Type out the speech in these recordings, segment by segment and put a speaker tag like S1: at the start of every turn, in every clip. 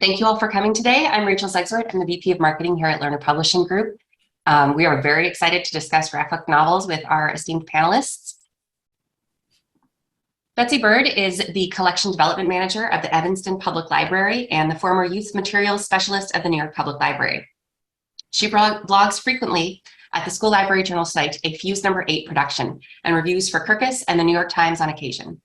S1: Thank you all for coming today. I'm Rachel Sexward. I'm the VP of Marketing here at Learner Publishing Group. We are very excited to discuss graphic novels with our esteemed panelists. Betsy Bird is the Collection Development Manager of the Evanston Public Library and the former Youth Materials Specialist of the New York Public Library. She blogs frequently at the School Library Journal site, a Fuse No. 8 production, and reviews for Kirkus and the New York Times on occasion.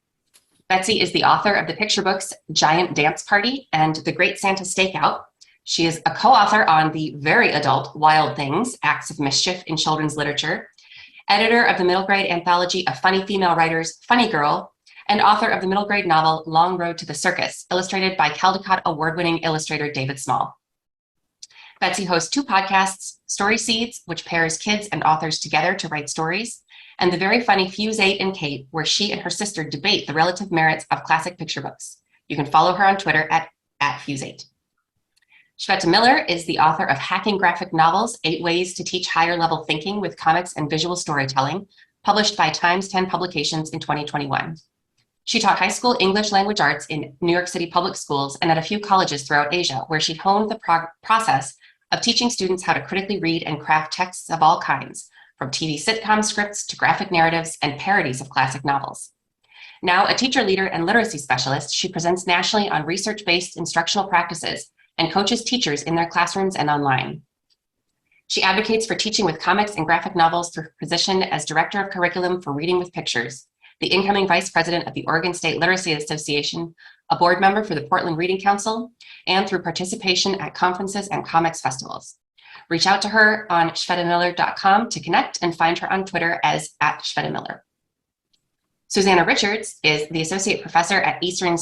S1: Betsy is the author of the picture books Giant Dance Party and The Great Santa Stakeout. She is a co-author on the very adult Wild Things, Acts of Mischief in Children's Literature, editor of the middle grade anthology of funny female writers, Funny Girl, and author of the middle grade novel Long Road to the Circus, illustrated by Caldecott award-winning illustrator David Small. Betsy hosts two podcasts, Story Seeds, which pairs kids and authors together to write stories, and the very funny Fuse 8 and Kate, where she and her sister debate the relative merits of classic picture books. You can follow her on Twitter at Fuse8. Shveta Miller is the author of Hacking Graphic Novels, 8 Ways to Teach Higher Level Thinking with Comics and Visual Storytelling, published by Times 10 Publications in 2021. She taught high school English language arts in New York City public schools and at a few colleges throughout Asia, where she honed the process of teaching students how to critically read and craft texts of all kinds, from TV sitcom scripts to graphic narratives and parodies of classic novels. Now a teacher leader and literacy specialist, she presents nationally on research-based instructional practices and coaches teachers in their classrooms and online. She advocates for teaching with comics and graphic novels through her position as Director of Curriculum for Reading with Pictures, the incoming Vice President of the Oregon State Literacy Association, a board member for the Portland Reading Council, and through participation at conferences and comics festivals. Reach out to her on shvetamiller.com to connect and find her on Twitter as @ShvetaMiller. Susannah Richards is the Associate Professor at Eastern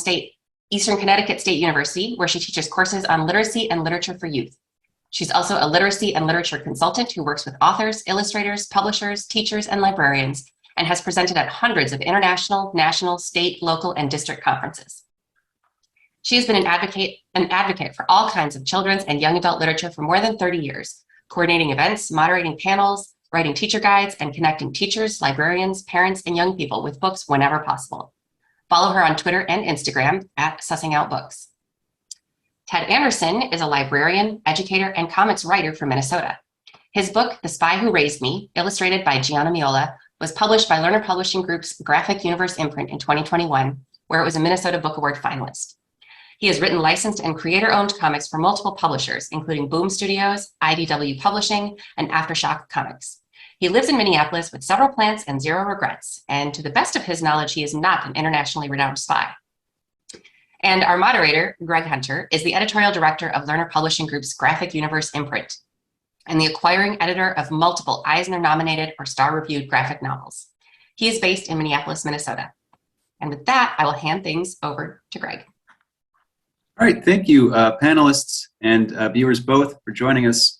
S1: Connecticut State University, where she teaches courses on literacy and literature for youth. She's also a literacy and literature consultant who works with authors, illustrators, publishers, teachers, and librarians, and has presented at hundreds of international, national, state, local, and district conferences. She has been an advocate for all kinds of children's and young adult literature for more than 30 years, coordinating events, moderating panels, writing teacher guides, and connecting teachers, librarians, parents, and young people with books whenever possible. Follow her on Twitter and Instagram at @SussingOutBooks. Ted Anderson is a librarian, educator, and comics writer from Minnesota. His book, The Spy Who Raised Me, illustrated by Gianna Miola, was published by Learner Publishing Group's Graphic Universe imprint in 2021, where it was a Minnesota Book Award finalist. He has written licensed and creator-owned comics for multiple publishers, including Boom Studios, IDW Publishing, and Aftershock Comics. He lives in Minneapolis with several plants and 0 regrets, and to the best of his knowledge, he is not an internationally renowned spy. And our moderator, Greg Hunter, is the editorial director of Learner Publishing Group's Graphic Universe imprint, and the acquiring editor of multiple Eisner-nominated or star-reviewed graphic novels. He is based in Minneapolis, Minnesota. And with that, I will hand things over to Greg.
S2: All right, thank you, panelists and viewers both for joining us.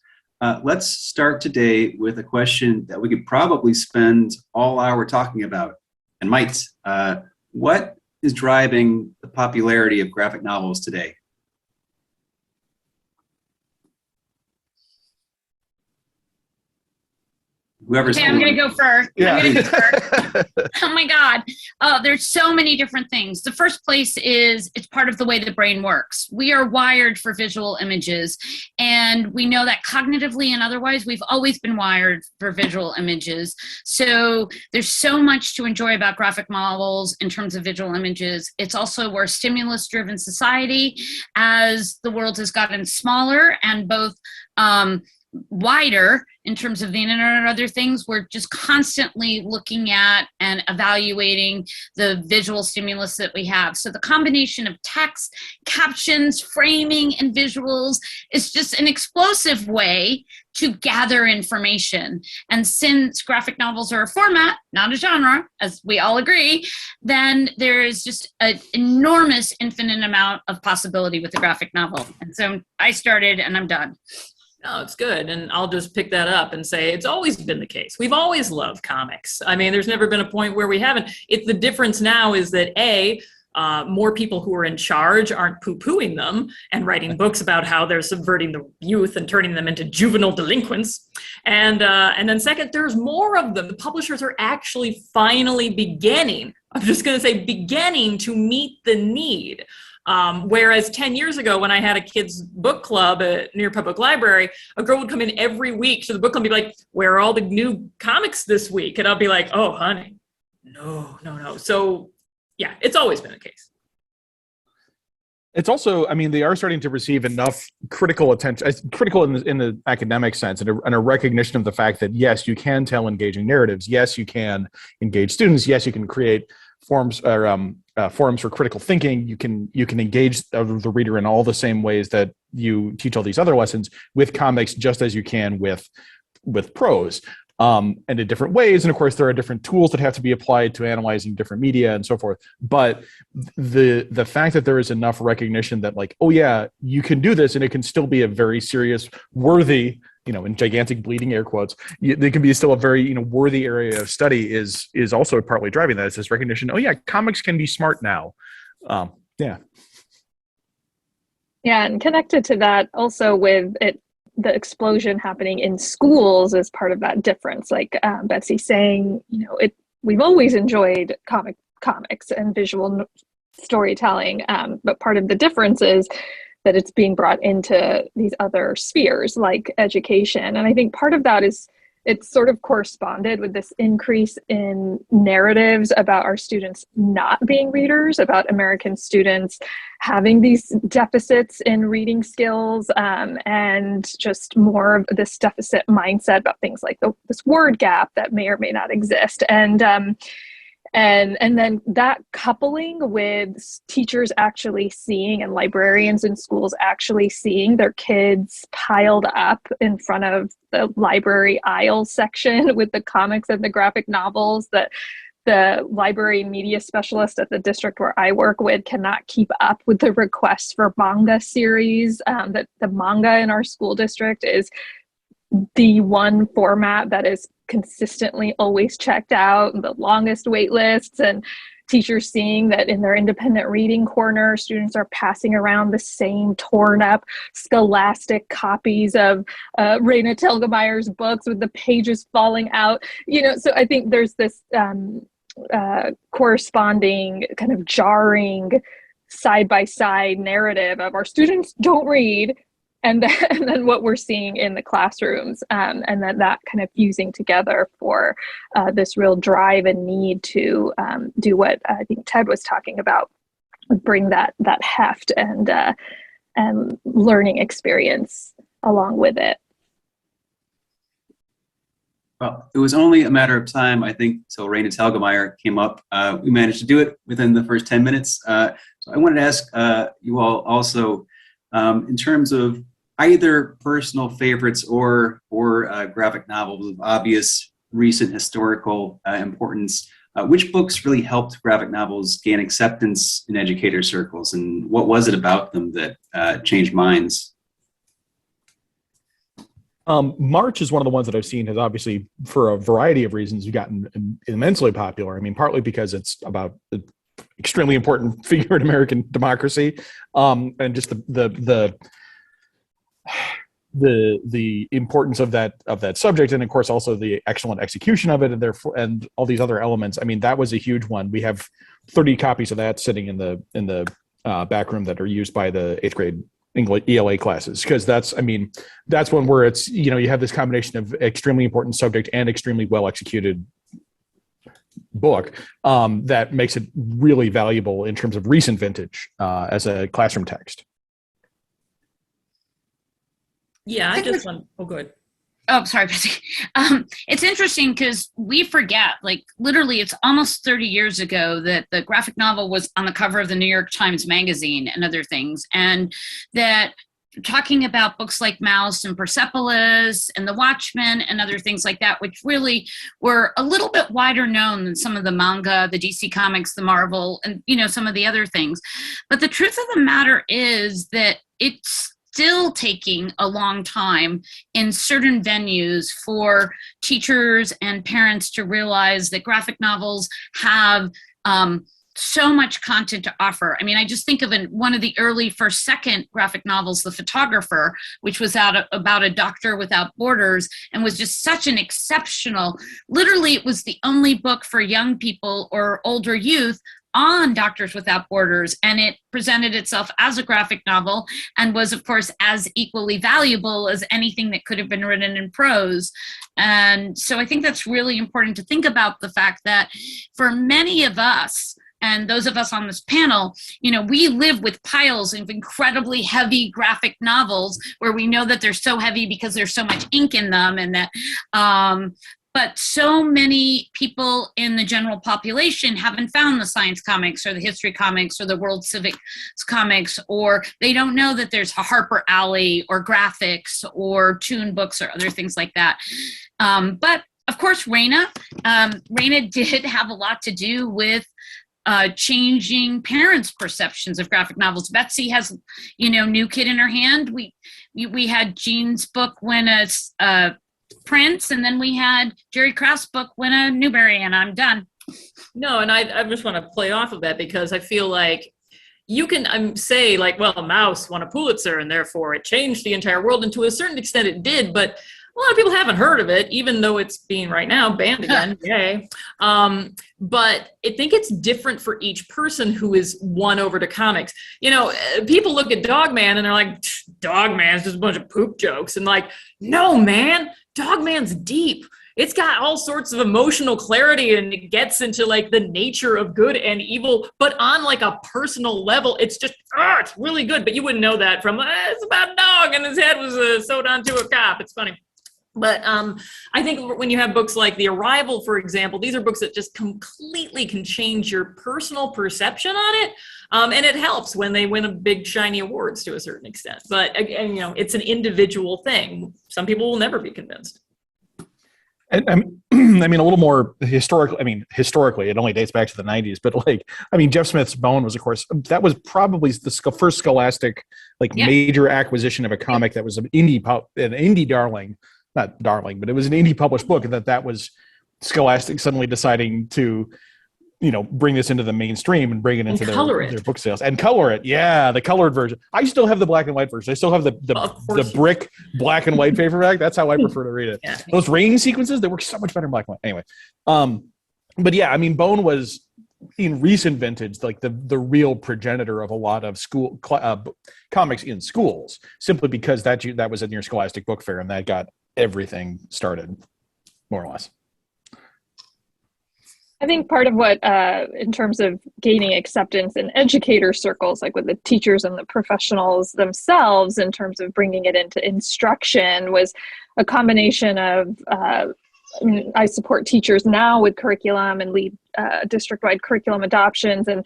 S2: Let's start today with a question that we could probably spend all hour talking about, and might. What is driving the popularity of graphic novels today?
S3: Okay, I'm going to go first.
S4: Yeah.
S3: I'm gonna go first. Oh my God. There's so many different things. The first place is it's part of the way the brain works. We are wired for visual images, and we know that cognitively and otherwise we've always been wired for visual images. So there's so much to enjoy about graphic novels in terms of visual images. It's also we're a stimulus-driven society. As the world has gotten smaller and both wider in terms of the internet and other things, we're just constantly looking at and evaluating the visual stimulus that we have. So the combination of text, captions, framing, and visuals is just an explosive way to gather information. And since graphic novels are a format, not a genre, as we all agree, then there is just an enormous, infinite amount of possibility with the graphic novel. And so I started and I'm done.
S4: No, it's good. And I'll just pick that up and say it's always been the case. We've always loved comics. I mean, there's never been a point where we haven't. The difference now is that more people who are in charge aren't poo-pooing them and writing books about how they're subverting the youth and turning them into juvenile delinquents. And then second, there's more of them. The publishers are actually finally beginning, I'm just going to say beginning to meet the need. Whereas 10 years ago, when I had a kids book club at New York Public Library, a girl would come in every week to the book club and be like, where are all the new comics this week? And I'll be like, oh, honey, no. So yeah, it's always been the case.
S5: It's also, I mean, they are starting to receive enough critical attention, critical in the academic sense, and a recognition of the fact that, yes, you can tell engaging narratives. Yes, you can engage students. Yes, you can create forums for critical thinking. You can engage the reader in all the same ways that you teach all these other lessons with comics, just as you can with prose. And in different ways. And of course, there are different tools that have to be applied to analyzing different media and so forth. But the fact that there is enough recognition that, like, oh yeah, you can do this and it can still be a very serious, worthy, in gigantic bleeding air quotes, they can be still a very, worthy area of study is also partly driving that. It's this recognition, oh yeah, comics can be smart now. Yeah.
S6: Yeah, and connected to that also with it, the explosion happening in schools is part of that difference. Like Betsy saying, we've always enjoyed comics and visual storytelling, but part of the difference is that it's being brought into these other spheres like education. And I think part of that is it's sort of corresponded with this increase in narratives about our students not being readers, about American students having these deficits in reading skills, and just more of this deficit mindset about things like this word gap that may or may not exist. And then that coupling with teachers actually seeing and librarians in schools actually seeing their kids piled up in front of the library aisle section with the comics and the graphic novels that the library media specialist at the district where I work with cannot keep up with the requests for manga series. That the manga in our school district is the one format that is consistently always checked out, the longest wait lists, and teachers seeing that in their independent reading corner, students are passing around the same torn up scholastic copies of Raina Telgemeier's books with the pages falling out. So I think there's this corresponding kind of jarring side-by-side narrative of our students don't read, and then what we're seeing in the classrooms, and then that kind of fusing together for this real drive and need to do what I think Ted was talking about, bring that heft and learning experience along with it.
S2: Well, it was only a matter of time, I think, till Raina Telgemeier came up. We managed to do it within the first 10 minutes. So I wanted to ask you all also, in terms of either personal favorites or graphic novels of obvious recent historical importance, which books really helped graphic novels gain acceptance in educator circles, and what was it about them that changed minds?
S5: March is one of the ones that I've seen has obviously, for a variety of reasons, gotten immensely popular. I mean, partly because it's about an extremely important figure in American democracy, and just the importance of that subject, and of course also the excellent execution of it, and all these other elements. I mean, that was a huge one. We have 30 copies of that sitting in the back room that are used by the 8th grade English ELA classes, because that's one where it's, you have this combination of extremely important subject and extremely well executed book that makes it really valuable in terms of recent vintage as a classroom text.
S4: Yeah, I just want. Oh, good.
S3: Oh, sorry, Betsy. It's interesting because we forget, like, literally it's almost 30 years ago that the graphic novel was on the cover of the New York Times Magazine and other things. And that talking about books like Mouse and Persepolis and The Watchmen and other things like that, which really were a little bit wider known than some of the manga, the DC Comics, the Marvel, and, some of the other things. But the truth of the matter is that it's still taking a long time in certain venues for teachers and parents to realize that graphic novels have so much content to offer. I mean, I just think of one of the early second graphic novels, The Photographer, which was about a doctor without borders, and was just such an exceptional, literally it was the only book for young people or older youth on Doctors Without Borders, and it presented itself as a graphic novel and was, of course, as equally valuable as anything that could have been written in prose. And so I think that's really important to think about the fact that for many of us, and those of us on this panel, we live with piles of incredibly heavy graphic novels where we know that they're so heavy because there's so much ink in them, and that but so many people in the general population haven't found the science comics or the history comics or the world civics comics, or they don't know that there's a Harper Alley or graphics or Toon books or other things like that. But of course, Raina did have a lot to do with changing parents' perceptions of graphic novels. Betsy has, New Kid in her hand. We had Jean's book win a Prince, and then we had Jerry Krauss' book win a Newbery, and I'm done.
S4: No, and I just want to play off of that because I feel like you can say like, well, a mouse won a Pulitzer and therefore it changed the entire world, and to a certain extent it did, but a lot of people haven't heard of it, even though it's being right now banned again. Yay. But I think it's different for each person who is won over to comics. People look at Dogman and they're like, Dogman's just a bunch of poop jokes. And like, no, man, Dogman's deep. It's got all sorts of emotional clarity, and it gets into like the nature of good and evil, but on like a personal level, it's just, it's really good. But you wouldn't know that from, it's about a dog and his head was sewed onto a cop. It's funny. But I think when you have books like The Arrival, for example, these are books that just completely can change your personal perception on it. And it helps when they win a big shiny awards to a certain extent. But again, it's an individual thing. Some people will never be convinced.
S5: And a little more historically, it only dates back to the 90s, but Jeff Smith's Bone was, of course, that was probably the first Scholastic, major acquisition of a comic that was an indie darling. Not darling, but it was an indie published book, and that was Scholastic suddenly deciding to, bring this into the mainstream and bring it into their book sales and color it. Yeah, the colored version. I still have the black and white version. I still have the brick black and white paperback. That's how I prefer to read it. Yeah. Those rain sequences, they work so much better in black and white. Anyway, but yeah, Bone was in recent vintage like the real progenitor of a lot of school comics in schools, simply because that was at your Scholastic Book Fair, and that got everything started, more or less.
S6: I think part of what, in terms of gaining acceptance in educator circles, like with the teachers and the professionals themselves, in terms of bringing it into instruction, was a combination of, I support teachers now with curriculum and lead district-wide curriculum adoptions, and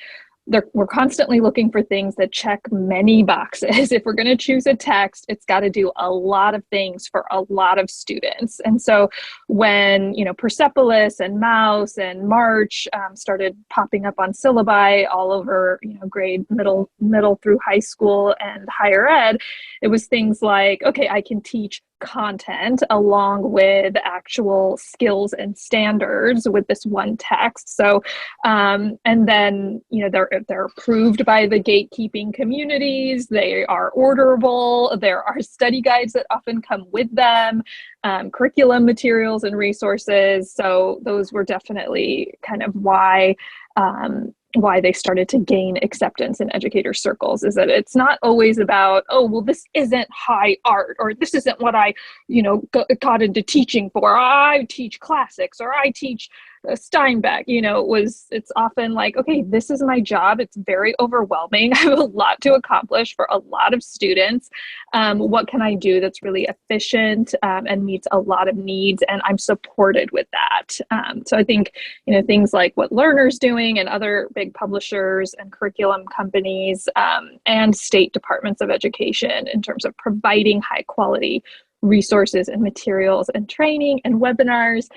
S6: we're constantly looking for things that check many boxes. If we're going to choose a text, it's got to do a lot of things for a lot of students. And so when, Persepolis and Mouse and March started popping up on syllabi all over, grade middle through high school and higher ed, it was things like, okay, I can teach content along with actual skills and standards with this one text. So, and then, they're approved by the gatekeeping communities. They are orderable. There are study guides that often come with them, curriculum materials and resources. So those were definitely kind of why they started to gain acceptance in educator circles, is that it's not always about, oh, well, this isn't high art, or this isn't what I, got into teaching for. I teach classics, or I teach Steinbeck. It's often like, okay, this is my job. It's very overwhelming. I have a lot to accomplish for a lot of students. What can I do that's really efficient and meets a lot of needs? And I'm supported with that. So I think, things like what Learner's doing and other big publishers and curriculum companies and state departments of education in terms of providing high quality resources and materials and training and webinars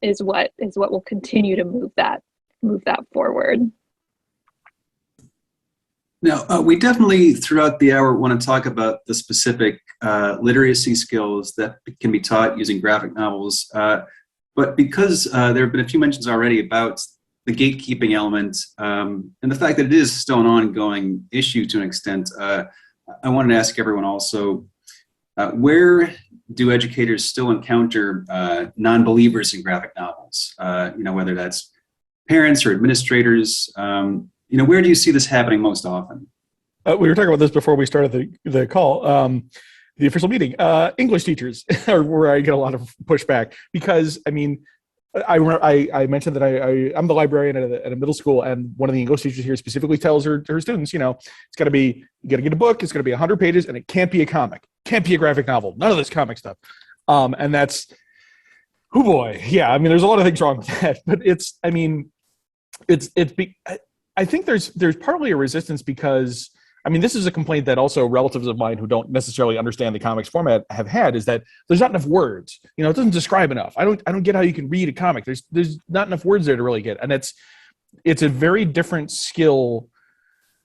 S6: is what will continue to move that forward.
S2: Now, we definitely throughout the hour want to talk about the specific literacy skills that can be taught using graphic novels. But because there have been a few mentions already about the gatekeeping element and the fact that it is still an ongoing issue to an extent, I wanted to ask everyone also, where do educators still encounter non-believers in graphic novels? Whether that's parents or administrators? Where do you see this happening most often?
S5: We were talking about this before we started the call, the official meeting. English teachers are where I get a lot of pushback because, I mean, I mentioned that I'm the librarian at a middle school, and one of the English teachers here specifically tells her students, it's got to be, you got to get a book, it's going to be 100 pages, and it can't be a comic, can't be a graphic novel, none of this comic stuff. And that's, oh boy, yeah. I mean, there's a lot of things wrong with that, but I think there's partly a resistance because, I mean, this is a complaint that also relatives of mine who don't necessarily understand the comics format have had, is that there's not enough words. It doesn't describe enough. I don't get how you can read a comic. There's not enough words there to really get. And it's a very different skill.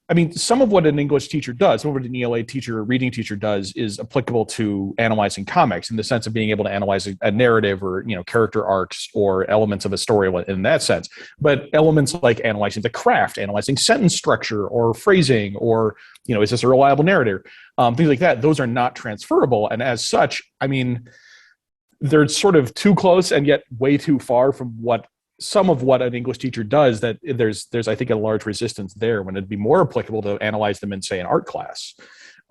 S5: I mean, some of what an English teacher does, some of what an ELA teacher or reading teacher does is applicable to analyzing comics in the sense of being able to analyze a narrative or, character arcs or elements of a story in that sense. But elements like analyzing the craft, analyzing sentence structure or phrasing, or, is this a reliable narrator? Things like that, those are not transferable. And as such, I mean, they're sort of too close and yet way too far from some of what an English teacher does, that there's I think a large resistance there when it'd be more applicable to analyze them in, say, an art class.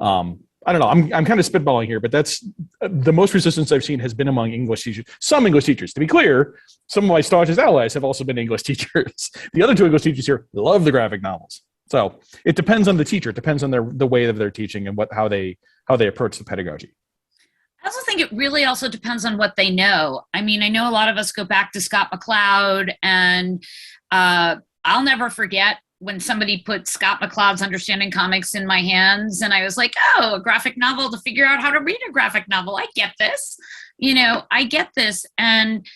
S5: I don't know. I'm kind of spitballing here, but that's the most resistance I've seen has been among English teachers. Some English teachers, to be clear, some of my staunchest allies have also been English teachers. The other two English teachers here love the graphic novels. So it depends on the teacher. It depends on the way that they're teaching and how they approach the pedagogy.
S3: I also think it really also depends on what they know. I mean, I know a lot of us go back to Scott McCloud, and I'll never forget when somebody put Scott McCloud's Understanding Comics in my hands, and I was like, oh, a graphic novel to figure out how to read a graphic novel. I get this. I get this. And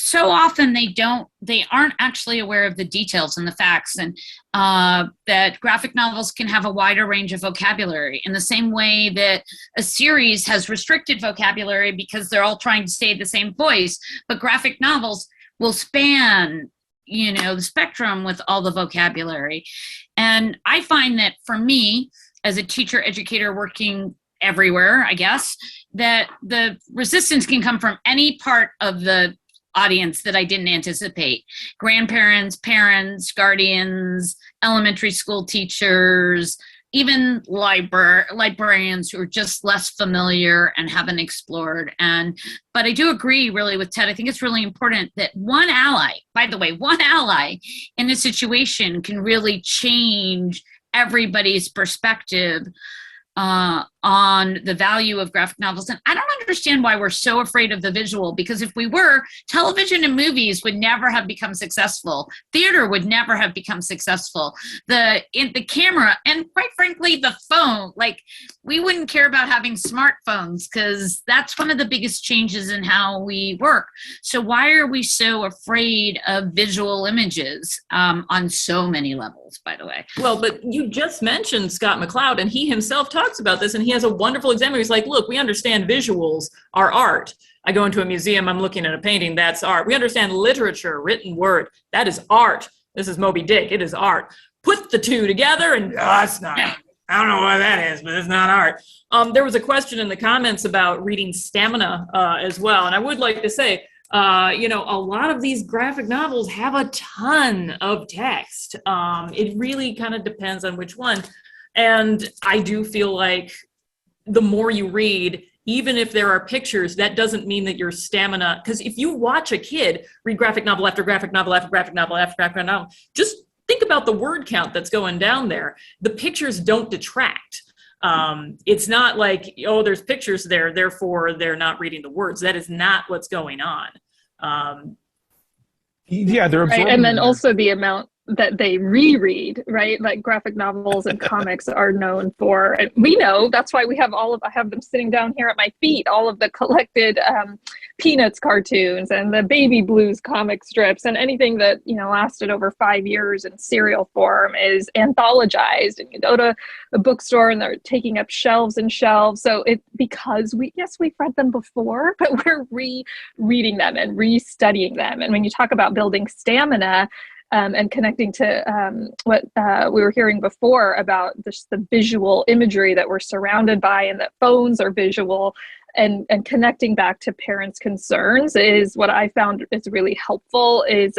S3: so often they aren't actually aware of the details and the facts, and that graphic novels can have a wider range of vocabulary in the same way that a series has restricted vocabulary because they're all trying to stay the same voice, but graphic novels will span, the spectrum with all the vocabulary. And I find that for me, as a teacher educator working everywhere, I guess, that the resistance can come from any part of the audience that I didn't anticipate. Grandparents, parents, guardians, elementary school teachers, even librarians who are just less familiar and haven't explored. But I do agree really with Ted. I think it's really important that one ally in a situation can really change everybody's perspective on the value of graphic novels. And I don't understand why we're so afraid of the visual, because if we were, television and movies would never have become successful. Theater would never have become successful. The camera, and quite frankly, the phone, we wouldn't care about having smartphones because that's one of the biggest changes in how we work. So why are we so afraid of visual images on so many levels, by the way?
S4: Well, but you just mentioned Scott McCloud, and he himself talks about this, and he has a wonderful example. He's like, look, we understand visuals are art. I go into a museum, I'm looking at a painting, that's art. We understand literature, written word, that is art. This is Moby Dick, it is art. Put the two together and it's not. I don't know what that is, but it's not art. There was a question in the comments about reading stamina as well. And I would like to say, a lot of these graphic novels have a ton of text. It really kind of depends on which one. And I do feel like the more you read, even if there are pictures, that doesn't mean that your stamina, because if you watch a kid read graphic novel after graphic novel after graphic novel after graphic novel, just think about the word count that's going down there. The pictures don't detract. It's not like, oh, there's pictures there, therefore they're not reading the words. That is not what's going on.
S5: Yeah, they're absorbing.
S6: Right. And then also the amount that they reread, right? Like graphic novels and comics are known for, and we know that's why I have them sitting down here at my feet, all of the collected Peanuts cartoons and the Baby Blues comic strips, and anything that, lasted over 5 years in serial form is anthologized. And you go to a bookstore and they're taking up shelves and shelves. So because we've read them before, but we're rereading them and restudying them. And when you talk about building stamina, and connecting to what we were hearing before about the visual imagery that we're surrounded by, and that phones are visual, and connecting back to parents' concerns is what I found is really helpful. Is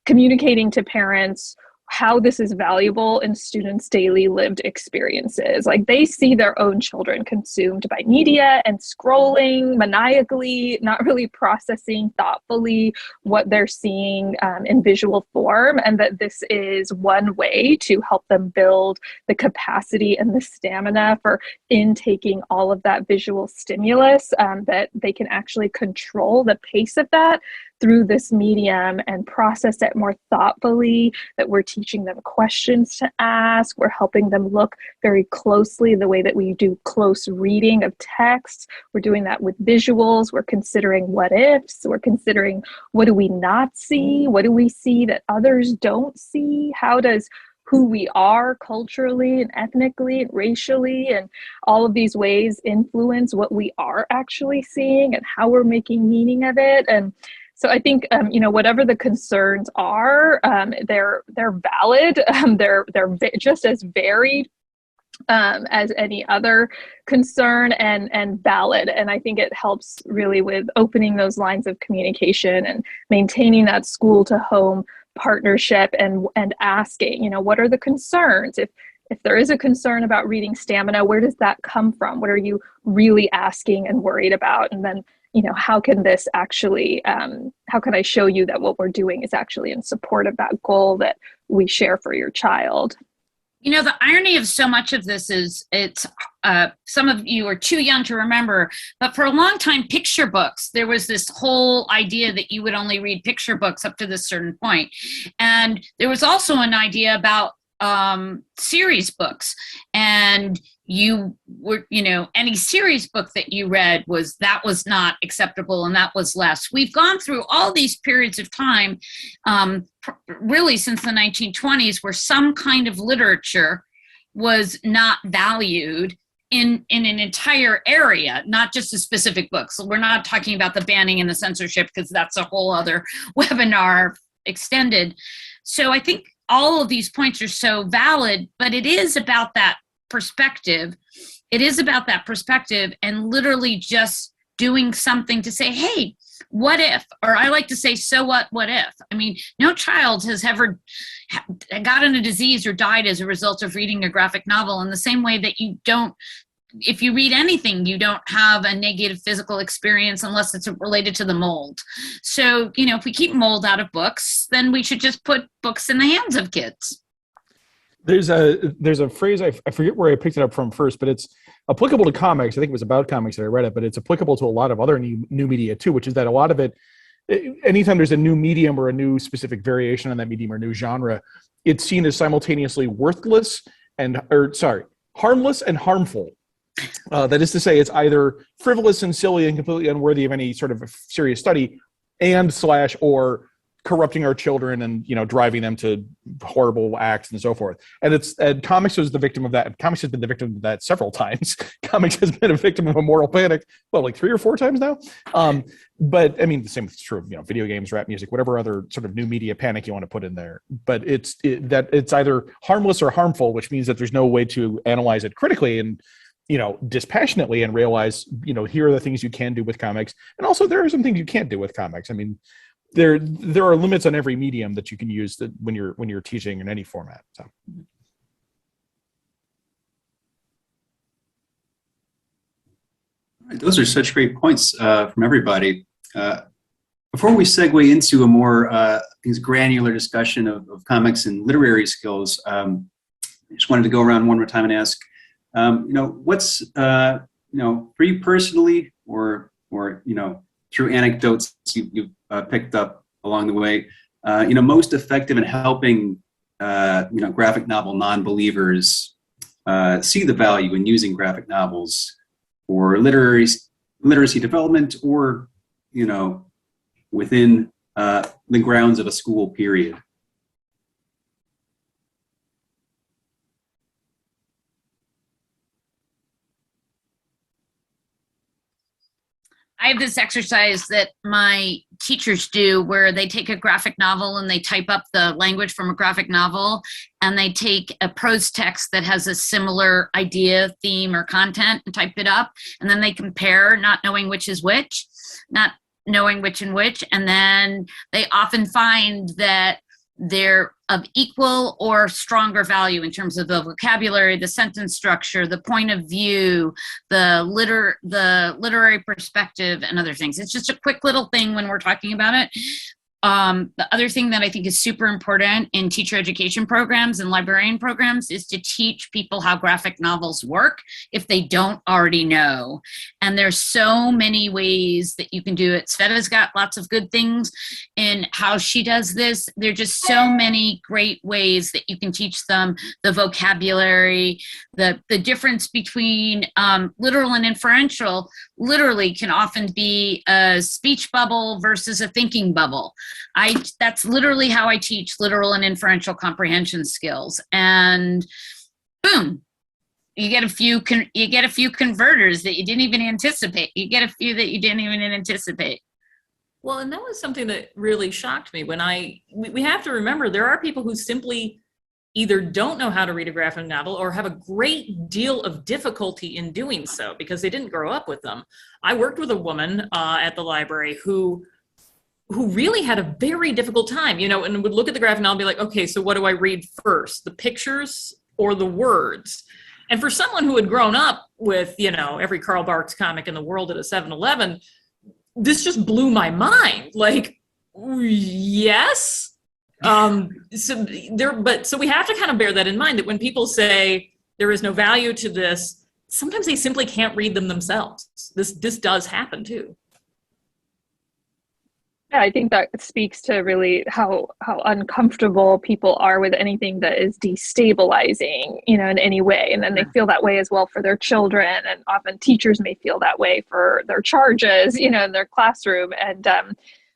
S6: communicating to parents how this is valuable in students' daily lived experiences. Like, they see their own children consumed by media and scrolling maniacally, not really processing thoughtfully what they're seeing in visual form, and that this is one way to help them build the capacity and the stamina for intaking all of that visual stimulus, that they can actually control the pace of that through this medium and process it more thoughtfully, that we're teaching them questions to ask. We're helping them look very closely the way that we do close reading of text. We're doing that with visuals. We're considering what ifs. We're considering, what do we not see? What do we see that others don't see? How does who we are culturally and ethnically and racially and all of these ways influence what we are actually seeing and how we're making meaning of it? And so I think, whatever the concerns are, they're valid. They're just as varied as any other concern, and valid. And I think it helps really with opening those lines of communication and maintaining that school to home partnership, and asking, what are the concerns? If there is a concern about reading stamina, where does that come from? What are you really asking and worried about? And then, how can this actually, how can I show you that what we're doing is actually in support of that goal that we share for your child?
S3: The irony of so much of this is it's, some of you are too young to remember, but for a long time, picture books, there was this whole idea that you would only read picture books up to this certain point. And there was also an idea about series books, and you were, any series book that you read was not acceptable, and that was less. We've gone through all these periods of time, really since the 1920s, where some kind of literature was not valued in an entire area, not just a specific book. So we're not talking about the banning and the censorship, because that's a whole other webinar extended. So I think all of these points are so valid, but it is about that perspective. It is about that perspective, and literally just doing something to say, hey, what if? Or I like to say, so what if? I mean, no child has ever gotten a disease or died as a result of reading a graphic novel, in the same way that you don't, if you read anything, you don't have a negative physical experience unless it's related to the mold. So, if we keep mold out of books, then we should just put books in the hands of kids.
S5: There's a phrase, I forget where I picked it up from first, but it's applicable to comics. I think it was about comics that I read it, but it's applicable to a lot of other new media too, which is that a lot of it, anytime there's a new medium or a new specific variation on that medium or new genre, it's seen as simultaneously harmless and harmful. That is to say, it's either frivolous and silly and completely unworthy of any sort of serious study, or corrupting our children and driving them to horrible acts and so forth. And comics was the victim of that. Comics has been the victim of that several times. Comics has been a victim of a moral panic, like 3 or 4 times now. But I mean, the same is true of video games, rap music, whatever other sort of new media panic you want to put in there. But it's either harmless or harmful, which means that there's no way to analyze it critically and dispassionately and realize, here are the things you can do with comics. And also there are some things you can't do with comics. I mean, there are limits on every medium that you can use when you're teaching in any format. So.
S2: All right, those are such great points from everybody. Before we segue into a more granular discussion of comics and literary skills, I just wanted to go around one more time and ask, what's for you personally, or through anecdotes you've picked up along the way, most effective in helping graphic novel non-believers see the value in using graphic novels for literacy development, or within the grounds of a school period.
S3: I have this exercise that my teachers do where they take a graphic novel and they type up the language from a graphic novel, and they take a prose text that has a similar idea, theme, or content and type it up, and then they compare, not knowing which is which, not knowing which and which, and then they often find that they're of equal or stronger value in terms of the vocabulary, the sentence structure, the point of view, the literary perspective, and other things. It's just a quick little thing when we're talking about it. The other thing that I think is super important in teacher education programs and librarian programs is to teach people how graphic novels work if they don't already know. And there's so many ways that you can do it. Shveta's got lots of good things in how she does this. There are just so many great ways that you can teach them the vocabulary, the difference between literal and inferential. Literally can often be a speech bubble versus a thinking bubble. That's literally how I teach literal and inferential comprehension skills. And boom, you get a few converters that you didn't even anticipate. You get a few that you didn't even anticipate.
S4: Well, and that was something that really shocked me when we have to remember there are people who simply either don't know how to read a graphic novel or have a great deal of difficulty in doing so because they didn't grow up with them. I worked with a woman at the library who really had a very difficult time, and would look at the graphic novel and be like, okay, so what do I read first, the pictures or the words? And for someone who had grown up with, every Karl Barks comic in the world at a 7-Eleven, this just blew my mind. Like, yes. So we have to kind of bear that in mind, that when people say there is no value to this, sometimes they simply can't read them themselves. This does happen too.
S6: Yeah, I think that speaks to really how uncomfortable people are with anything that is destabilizing, in any way. And then they feel that way as well for their children. And often teachers may feel that way for their charges, in their classroom. And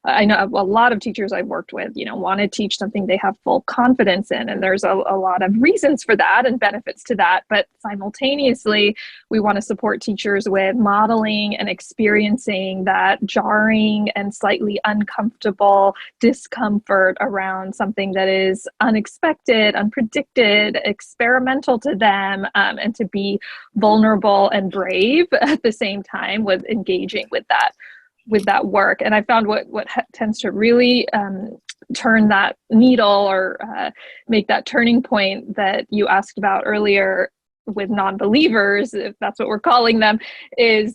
S6: I know a lot of teachers I've worked with, want to teach something they have full confidence in. And there's a lot of reasons for that and benefits to that. But simultaneously, we want to support teachers with modeling and experiencing that jarring and slightly uncomfortable discomfort around something that is unexpected, unpredicted, experimental to them, and to be vulnerable and brave at the same time with engaging with that work. And I found what tends to really turn that needle or make that turning point that you asked about earlier with non-believers, if that's what we're calling them, is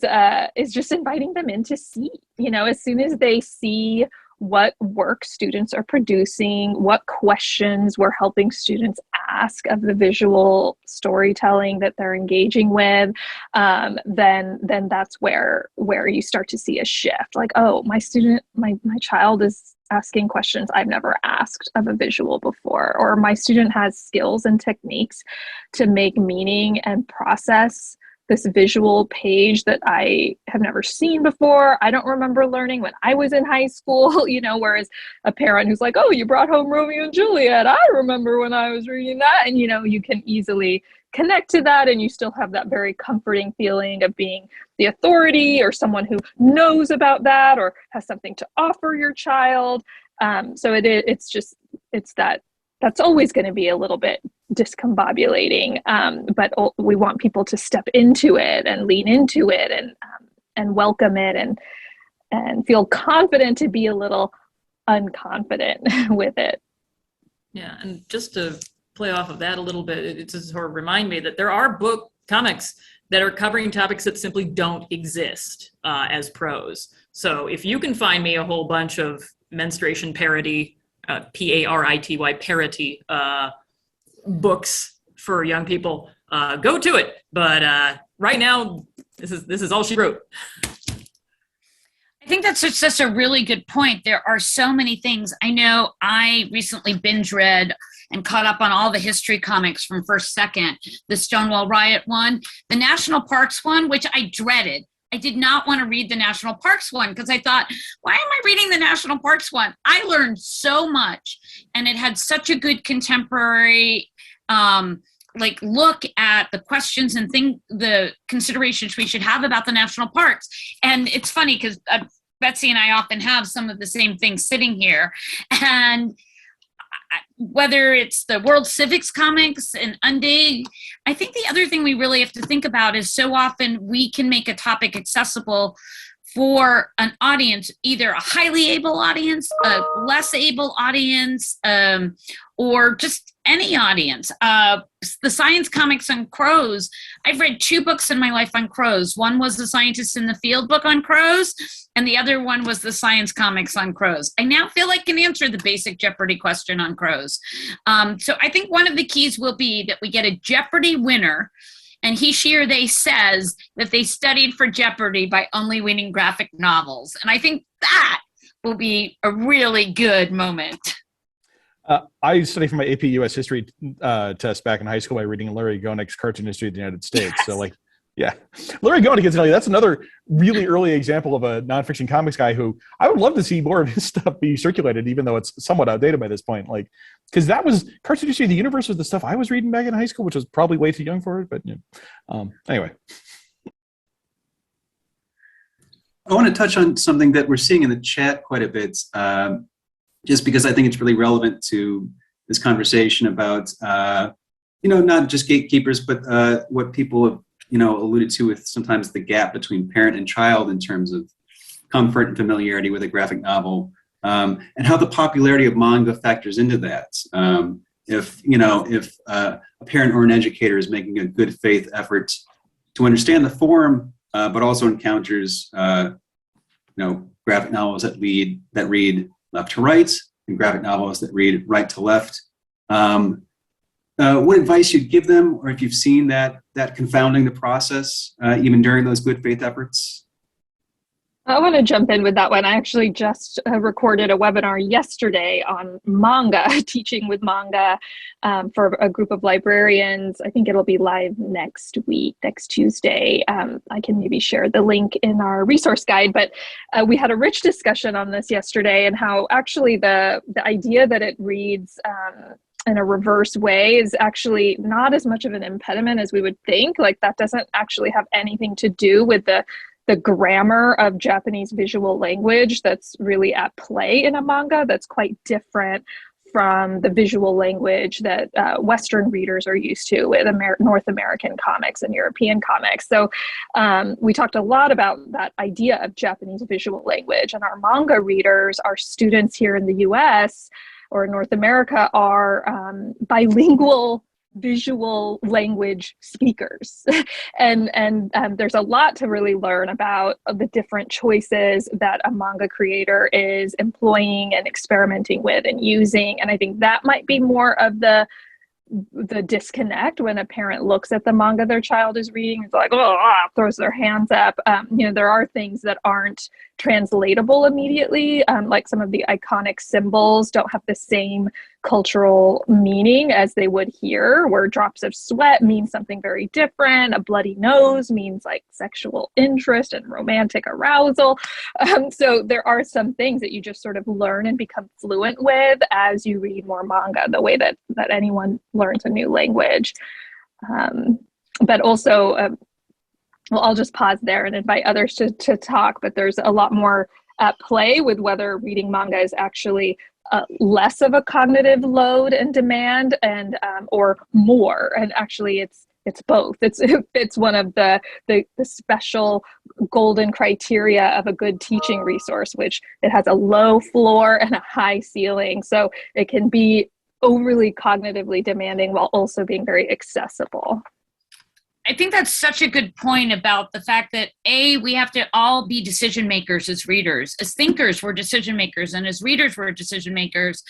S6: just inviting them in to see, as soon as they see what work students are producing, what questions we're helping students ask of the visual storytelling that they're engaging with, then that's where you start to see a shift. Like, oh, my child is asking questions I've never asked of a visual before, or my student has skills and techniques to make meaning and process this visual page that I have never seen before. I don't remember learning when I was in high school, whereas a parent who's like, oh, you brought home Romeo and Juliet. I remember when I was reading that. And, you can easily connect to that, and you still have that very comforting feeling of being the authority or someone who knows about that or has something to offer your child. So it's that's always going to be a little bit discombobulating, but we want people to step into it and lean into it and welcome it and feel confident to be a little unconfident with it.
S4: Yeah, and just to play off of that a little bit, it just sort of remind me that there are comics that are covering topics that simply don't exist as prose. So if you can find me a whole bunch of menstruation parody, parity parity books for young people, go to it. But right now, this is all she wrote.
S3: I think that's just a really good point. There are so many things. I know I recently binge read and caught up on all the history comics from First Second, the Stonewall Riot one, the National Parks one, which I dreaded. I did not want to read the National Parks one because I thought, why am I reading the National Parks one? I learned so much, and it had such a good contemporary look at the questions and the considerations we should have about the national parks. And it's funny because Betsy and I often have some of the same things sitting here, and whether it's the World Civics comics and Undig, I think the other thing we really have to think about is so often we can make a topic accessible for an audience, either a highly able audience, a less able audience, or just any audience. The science comics on crows, I've read 2 books in my life on crows. One was the Scientist in the Field book on crows, and the other one was the science comics on crows. I now feel I can answer the basic Jeopardy question on crows. So I think one of the keys will be that we get a Jeopardy winner, and he, she, or they says that they studied for Jeopardy by only reading graphic novels. And I think that will be a really good moment.
S5: I studied for my AP US history test back in high school by reading Larry Goenick's Cartoon History of the United States.
S3: Yes.
S5: So like, yeah, Larry Goenick, can tell you, that's another really early example of a nonfiction comics guy who I would love to see more of his stuff be circulated, even though it's somewhat outdated by this point. Like, because that was Cartoon History of the Universe was the stuff I was reading back in high school, which was probably way too young for it. But anyway.
S2: I want to touch on something that we're seeing in the chat quite a bit, just because I think it's really relevant to this conversation about, not just gatekeepers, but what people have, alluded to with sometimes the gap between parent and child in terms of comfort and familiarity with a graphic novel, and how the popularity of manga factors into that. If a parent or an educator is making a good faith effort to understand the form, but also encounters, graphic novels that read left to right, and graphic novels that read right to left. What advice you'd give them, or if you've seen that confounding the process, even during those good faith efforts?
S6: I want to jump in with that one. I actually just recorded a webinar yesterday on manga, teaching with manga, for a group of librarians. I think it'll be live next Tuesday. I can maybe share the link in our resource guide, but we had a rich discussion on this yesterday, and how actually the idea that it reads in a reverse way is actually not as much of an impediment as we would think. Like, that doesn't actually have anything to do with the grammar of Japanese visual language that's really at play in a manga. That's quite different from the visual language that Western readers are used to with North American comics and European comics. So we talked a lot about that idea of Japanese visual language, and our manga readers, our students here in the US or North America, are bilingual visual language speakers. and there's a lot to really learn about the different choices that a manga creator is employing and experimenting with and using. And I think that might be more of the disconnect when a parent looks at the manga their child is reading. It's like, throws their hands up. There are things that aren't translatable immediately, like some of the iconic symbols don't have the same cultural meaning as they would here, where drops of sweat mean something very different. A bloody nose means like sexual interest and romantic arousal. So there are some things that you just sort of learn and become fluent with as you read more manga, the way that anyone learns a new language. But also, I'll just pause there and invite others to talk, but there's a lot more at play with whether reading manga is actually less of a cognitive load and demand, and or more. And actually it's both. It's one of the special golden criteria of a good teaching resource, which it has a low floor and a high ceiling. So it can be overly cognitively demanding while also being very accessible.
S3: I think that's such a good point about the fact that we have to all be decision makers as readers. As thinkers, we're decision makers, and as readers, we're decision makers.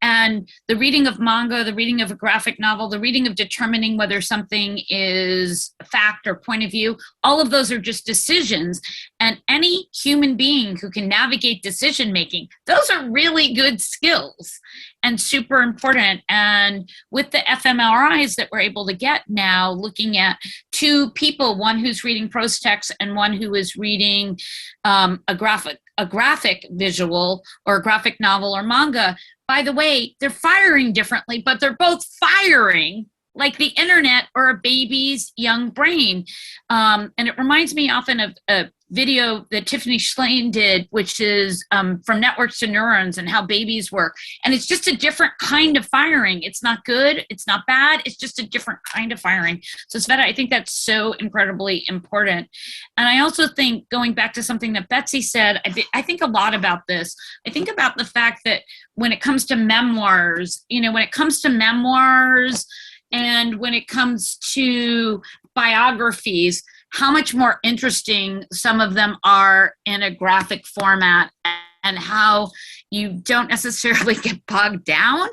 S3: And the reading of manga, the reading of a graphic novel, the reading of determining whether something is a fact or point of view, all of those are just decisions. And any human being who can navigate decision making, those are really good skills and super important. And with the fMRIs that we're able to get now, looking at 2 people, one who's reading prose text and one who is reading a graphic visual or a graphic novel or manga, by the way, they're firing differently, but they're both firing like the internet or a baby's young brain. And it reminds me often of a video that Tiffany Schlane did, which is from networks to neurons and how babies work. And it's just a different kind of firing. It's not good. It's not bad. It's just a different kind of firing. So Shveta, I think that's so incredibly important. And I also think, going back to something that Betsy said, I think a lot about this. I think about the fact that when it comes to memoirs, and when it comes to biographies, how much more interesting some of them are in a graphic format, and how you don't necessarily get bogged down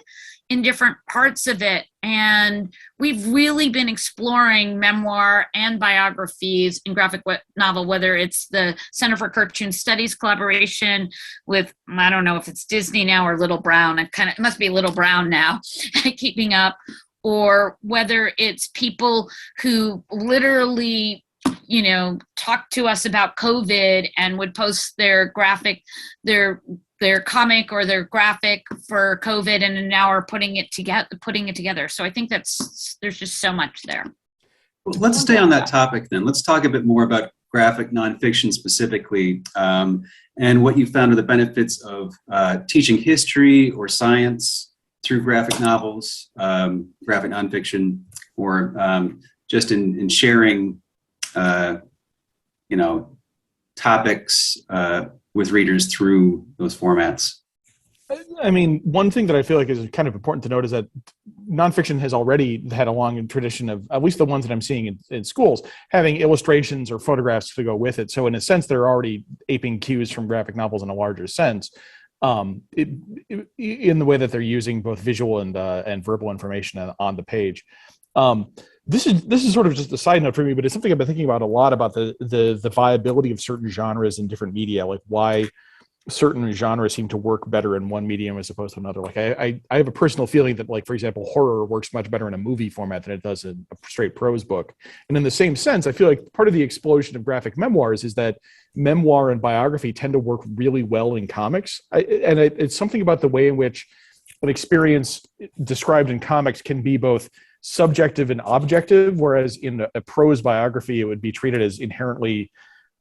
S3: in different parts of it. And we've really been exploring memoir and biographies in graphic novel, whether it's the Center for Cartoon Studies collaboration with, I don't know if it's Disney now or Little Brown. It must be Little Brown now, keeping up. Or whether it's people who literally, talk to us about COVID and would post their graphic, their comic or their graphic for COVID, and now are putting it together. So I think there's just so much there.
S2: Well, let's stay on that topic then. Let's talk a bit more about graphic nonfiction specifically, and what you found are the benefits of teaching history or science through graphic novels, graphic nonfiction, or just in sharing, topics with readers through those formats.
S5: I mean, one thing that I feel like is kind of important to note is that nonfiction has already had a long tradition of, at least the ones that I'm seeing in schools, having illustrations or photographs to go with it. So in a sense, they're already aping cues from graphic novels in a larger sense, in the way that they're using both visual and verbal information on the page. This is sort of just a side note for me, but it's something I've been thinking about a lot, about the viability of certain genres in different media, like why certain genres seem to work better in one medium as opposed to another. Like I have a personal feeling that, like, for example, horror works much better in a movie format than it does in a straight prose book. And in the same sense, I feel like part of the explosion of graphic memoirs is that memoir and biography tend to work really well in comics. It's something about the way in which an experience described in comics can be both subjective and objective, whereas in a prose biography, it would be treated as inherently,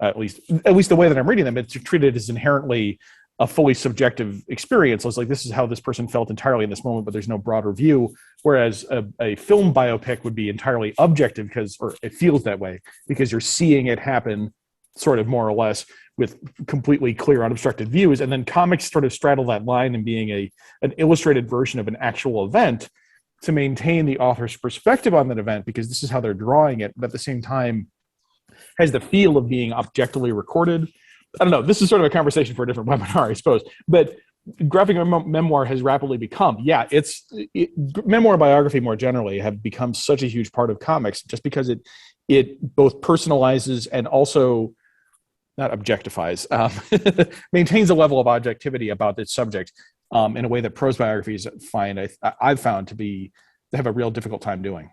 S5: at least the way that I'm reading them, it's treated as inherently a fully subjective experience. It's like, this is how this person felt entirely in this moment, but there's no broader view. Whereas a film biopic would be entirely objective, or it feels that way because you're seeing it happen sort of more or less with completely clear, unobstructed views. And then comics sort of straddle that line in being an illustrated version of an actual event to maintain the author's perspective on that event, because this is how they're drawing it, but at the same time has the feel of being objectively recorded. I don't know. This is sort of a conversation for a different webinar, I suppose. But graphic memoir has rapidly become, memoir and biography more generally have become such a huge part of comics, just because it both personalizes and also not objectifies, maintains a level of objectivity about its subject in a way that prose biographies I've found to have a real difficult time doing.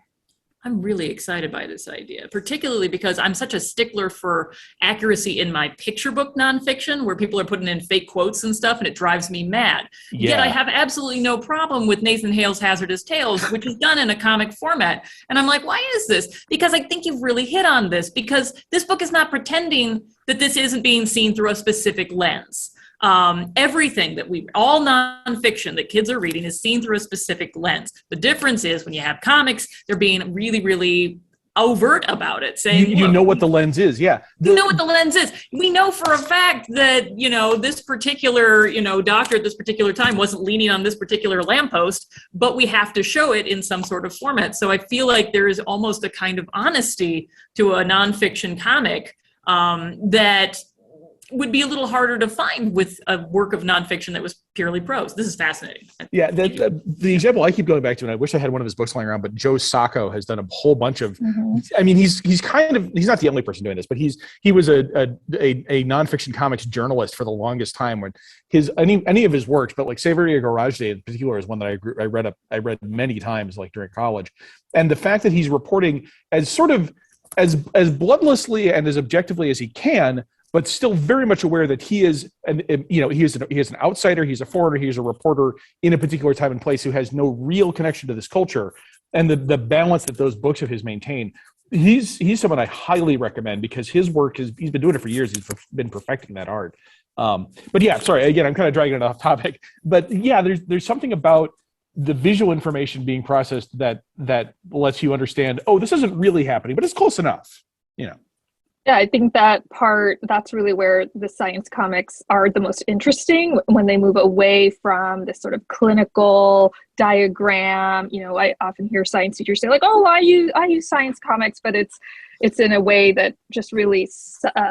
S4: I'm really excited by this idea, particularly because I'm such a stickler for accuracy in my picture book nonfiction, where people are putting in fake quotes and stuff, and it drives me mad. Yeah. Yet I have absolutely no problem with Nathan Hale's Hazardous Tales, which is done in a comic format. And I'm like, why is this? Because I think you've really hit on this, because this book is not pretending that this isn't being seen through a specific lens. Everything all nonfiction that kids are reading is seen through a specific lens. The difference is when you have comics, they're being really, really overt about it, saying,
S5: you know what the lens is. Yeah.
S4: You know what the lens is. We know for a fact that, this particular, doctor at this particular time wasn't leaning on this particular lamppost, but we have to show it in some sort of format. So I feel like there is almost a kind of honesty to a nonfiction comic that would be a little harder to find with a work of nonfiction that was purely prose. This is fascinating.
S5: Yeah, the example I keep going back to, and I wish I had one of his books lying around, but Joe Sacco has done a whole bunch of, I mean, he's not the only person doing this, but he was a nonfiction comics journalist for the longest time, when any of his works, but like Savory Garage Day in particular is one that I read many times, like during college. And the fact that he's reporting as sort of as bloodlessly and as objectively as he can, but still very much aware that he is an outsider, he's a foreigner, he's a reporter in a particular time and place who has no real connection to this culture. and the balance that those books of his maintain. He's someone I highly recommend because his work he's been doing it for years. He's been perfecting that art. But yeah, sorry, again, I'm kind of dragging it off topic, but yeah, there's something about the visual information being processed that lets you understand, oh, this isn't really happening, but it's close enough, you know.
S6: Yeah, I think that's really where the science comics are the most interesting, when they move away from this sort of clinical diagram. You know, I often hear science teachers say like, oh, I use science comics, but it's in a way that just really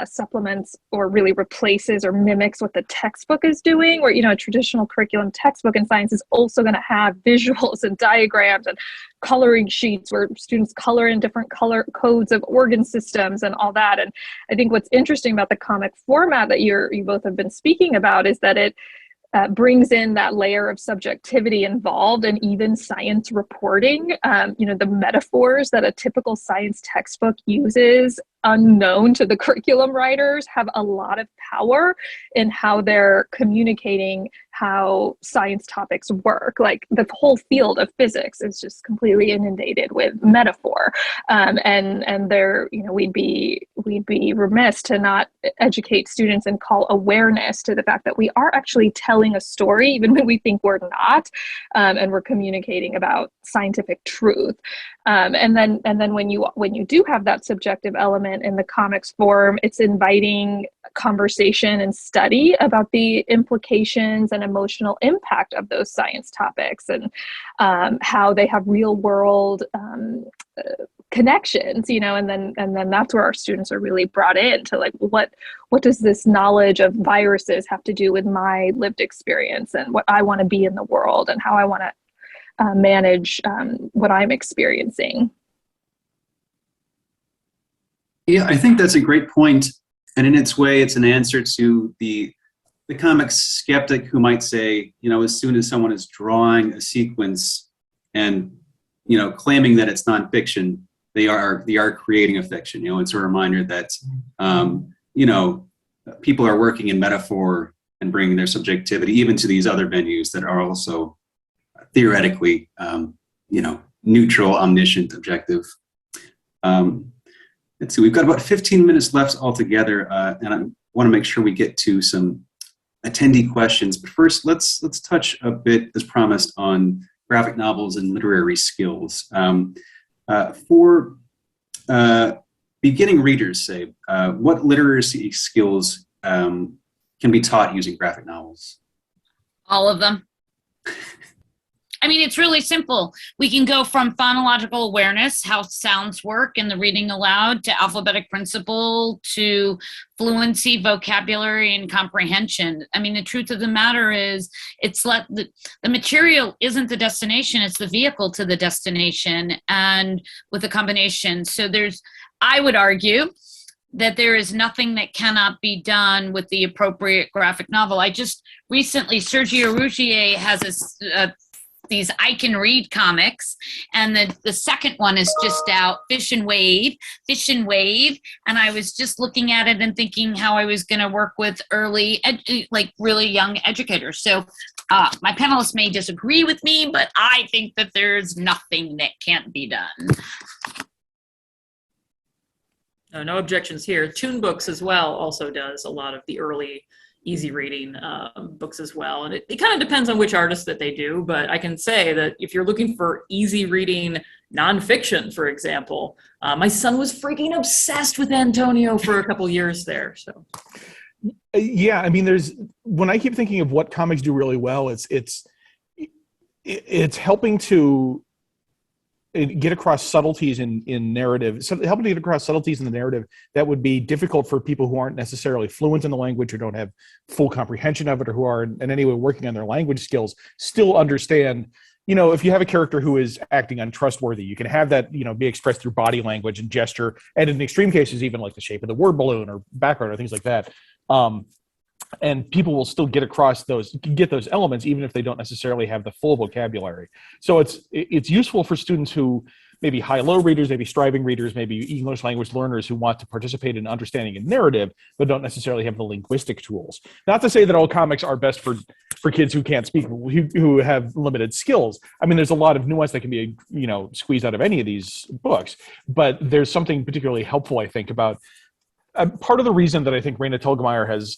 S6: supplements or really replaces or mimics what the textbook is doing, where, you know, a traditional curriculum textbook in science is also going to have visuals and diagrams and coloring sheets where students color in different color codes of organ systems and all that. And I think what's interesting about the comic format that you both have been speaking about is that it brings in that layer of subjectivity involved and even science reporting. You know, the metaphors that a typical science textbook uses, unknown to the curriculum writers, have a lot of power in how they're communicating how science topics work. Like the whole field of physics is just completely inundated with metaphor, and there, you know, we'd be remiss to not educate students and call awareness to the fact that we are actually telling a story, even when we think we're not, and we're communicating about scientific truth. And then when you do have that subjective element in the comics form, it's inviting conversation and study about the implications and emotional impact of those science topics, and how they have real world connections, you know, and then that's where our students are really brought in to like, what does this knowledge of viruses have to do with my lived experience and what I want to be in the world and how I want to manage what I'm experiencing.
S2: Yeah, I think that's a great point. And in its way, it's an answer to the comics skeptic who might say, you know, as soon as someone is drawing a sequence and, you know, claiming that it's nonfiction, they are creating a fiction. You know, it's a reminder that, you know, people are working in metaphor and bringing their subjectivity even to these other venues that are also theoretically, you know, neutral, omniscient, objective. Let's see, we've got about 15 minutes left altogether, and I want to make sure we get to some attendee questions. But first, let's touch a bit, as promised, on graphic novels and literary skills. For beginning readers, say, what literacy skills can be taught using graphic novels?
S3: All of them. I mean, it's really simple. We can go from phonological awareness, how sounds work in the reading aloud, to alphabetic principle, to fluency, vocabulary, and comprehension. I mean, the truth of the matter is, the material isn't the destination, it's the vehicle to the destination, and with a combination. So I would argue that there is nothing that cannot be done with the appropriate graphic novel. I just recently, Sergio Rougier has these I Can Read comics, and the second one is just out, Fish and Wave, and I was just looking at it and thinking how I was going to work with really young educators. So my panelists may disagree with me, but I think that there's nothing that can't be done.
S4: No objections here. Toon Books as well also does a lot of the early easy reading books as well. And it kind of depends on which artist that they do, but I can say that if you're looking for easy reading nonfiction, for example, my son was freaking obsessed with Antonio for a couple years there. So
S5: yeah, I mean, when I keep thinking of what comics do really well, it's helping to get across subtleties in narrative, so helping to get across subtleties in the narrative that would be difficult for people who aren't necessarily fluent in the language or don't have full comprehension of it, or who are in any way working on their language skills, still understand. You know, if you have a character who is acting untrustworthy, you can have that, you know, be expressed through body language and gesture, and in extreme cases, even like the shape of the word balloon or background or things like that. And people will still get those elements, even if they don't necessarily have the full vocabulary. So it's useful for students who maybe high-low readers, maybe striving readers, maybe English language learners who want to participate in understanding a narrative, but don't necessarily have the linguistic tools. Not to say that all comics are best for kids who can't speak, who have limited skills. I mean, there's a lot of nuance that can be, squeezed out of any of these books, but there's something particularly helpful, I think, about part of the reason that I think Raina Telgemeier has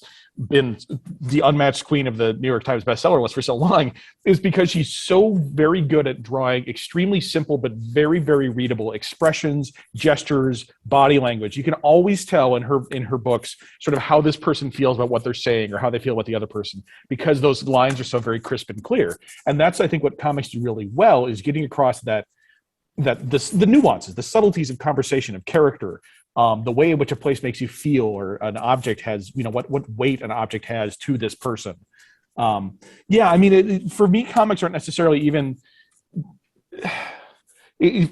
S5: been the unmatched queen of the New York Times bestseller list for so long is because she's so very good at drawing extremely simple but very, very readable expressions, gestures, body language. You can always tell in her books sort of how this person feels about what they're saying or how they feel about the other person, because those lines are so very crisp and clear. And that's, I think, what comics do really well, is getting across the nuances, the subtleties of conversation, of character, the way in which a place makes you feel, or an object has, what weight an object has to this person. For me, comics aren't necessarily even.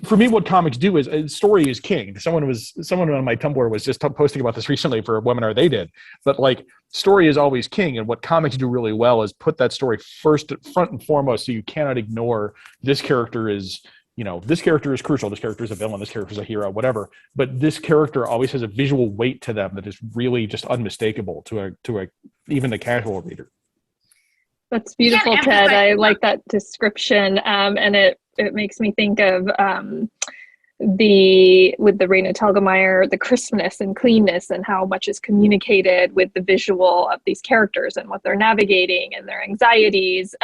S5: For me, what comics do is story is king. Someone on my Tumblr was just posting about this recently for a webinar they did. But story is always king, and what comics do really well is put that story front and foremost, so you cannot ignore this character is. This character is crucial. This character is a villain. This character is a hero, whatever. But this character always has a visual weight to them that is really just unmistakable to even a casual reader.
S6: That's beautiful, Ted. I like that description, and it makes me think of with the Raina Telgemeier, the crispness and cleanness, and how much is communicated with the visual of these characters and what they're navigating and their anxieties.